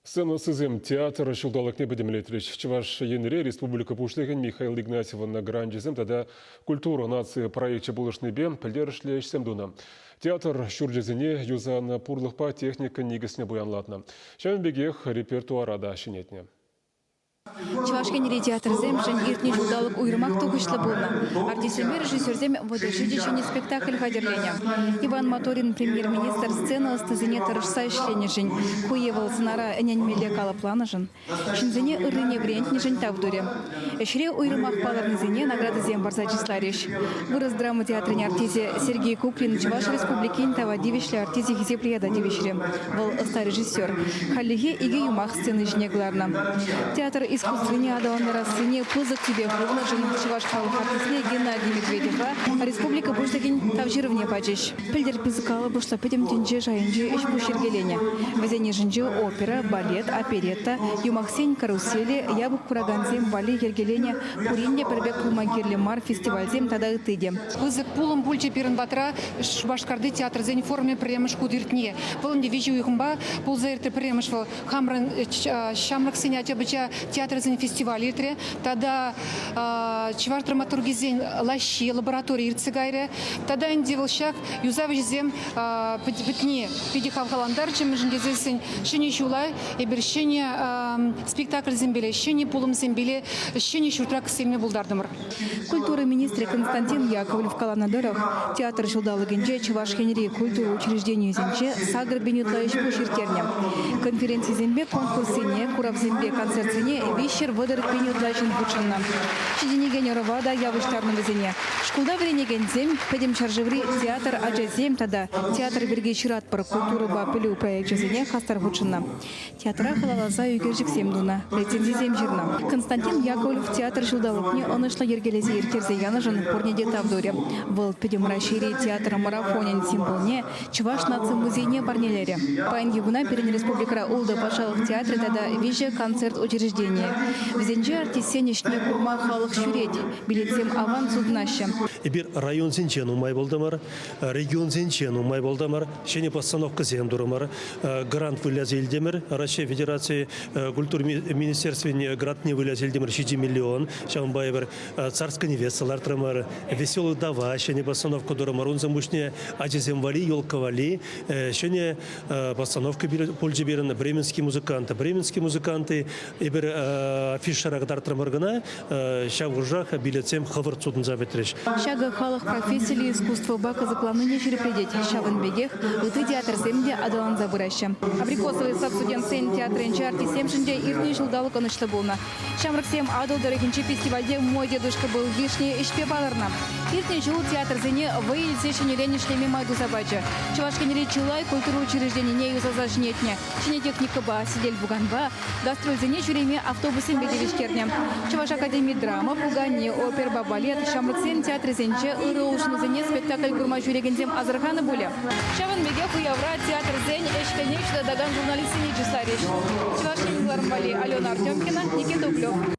Сцена сызым театр шылдалық не бедемелетрич. Чеваш енре республика пушлеген Михаил Игнатьева на гранжизем, тогда культура нации проекте булышный бем, пельдершле семдуна. Театр шурджезине юзана пурлыхпа техника нигасне буянлатна. Шән бегех репертуарада шинетне. Чувашкенери театр земшен иртни жудалык уйрмак тугышлы булна. Артистами режиссерзем водожидичени спектакль хадерления. Иван Моторин, премьер-министр, сцена стызыне тарышса ишленежень. Куевал сынара эненмеле калапланажын. Шинзыне ырыне врентнежень тавдуре. Эшре уйрмак паларнызыне награды зем барса числариш. Вырос драма театрыне артизе Сергей Куклин, Чуваш республикин тавадивишле артизе хизеприяда дивишре. Вол оста режиссер. Халлиге иге юмах сцены жнегларна. Театр искусственный адалан рассыне пузык тебе врывнажын Чуваш халық артисіне Геннадий Медведева, республика буштагин тавжировне пачеш. Пельдер пызыкалы бушла педем тенже жайынжы иш бушергелене. Везене жынжы опера, балет, оперетта, юмахсень карусели, ябук кураганзем, бали ергелене, куринне пербек пулмагерле мар фестивальзем тада ытыде. Пызык пулым пульче пирын батра Башкарды театр зен форме премеш кудыртне. Пылынде вижу ихмба пулзаерте премеш в хамран шамрак сынятя быча театр зен фестиваль иртре. Тада чевар драматурги зен лащи лаборатории ирцегайре. Тада инде волшак юзавыч зем битне пидихав календар чем жендезесен шени шулай и бершение спектакль зембеле шени пулым зембеле шени шутрак сильме булдардымыр. Культура министра Константин Яковлев каланадырах театр жылдалыгынче Чувашкенери культура учреждению зенче сагр бенютлайыш пуширтерне. Конференция зембе конкурсине, курав зембе концертине вещер выдыр бенютлайшин бучынна. Чиденеген ровада явыштарны везене. Шкулда вренеген зем, педем шаржеври театр аджазем тада. Театр берге чират пар культуру ба пылю проект жазене хастар бучынна. Театра халалаза югержик семдуна. Рецензия зем жирна. Константин Яковлев театр жылдалыкне онышлы ергелезе иртерзе янажын порнеде тавдуре. Выл педем расшири театр марафонен символне Чуваш наци музейне барнелере. Пайн югуна перен республикара улда пашалық театры тада виже концерт учреждения. Везенже артисенешне курма халық шуреть. Билетсем аван суднаща. Бир район сенчен умай болдамар, регион сенчен умай болдамар, шене постановка зендурамар, грант вылязельдемер, Россия Федерации культур министерстве грант не вылязельдемер 6 миллион, шамбайбер царская невеста лартрамар, веселый дава, шене постановка дурамар, он замушне аджеземвали, елковали, шене постановка польджиберен бременские музыканты, ибер афишарак дартрамаргана, шагужаха билетсем хаварцудн заветреш. Шага халық профессии искусства бака закланные черепредеть. Шаван бегех, ыты театр земде адалан забыраща. Абрикосовый саб-студент сен театренче артисемшинде иртный жылдалы конышты болна. Шамраксем адал дорогинче фестивальде мой дедушка был вишне ишпе баларна. Иртный жил театр зене выйдзе шинеленешлеми майду забача. Чувашкенери чулай культуру учреждений не юза зажнетня. Чине техника ба, сидель буганба, гастроль зене чуреме автобусем бедевишкерня. Чуваш академии драма, пугане, опер, балет, Шамраксем театр зенче ыры ушнызыне спектакль курма жүрегензем азырханы буля. Шаван бегех уявра театр зень эшкенекшда даган журналистini числариш. Чувашкенерларым бали Алена Артемкина, Никита Уклев.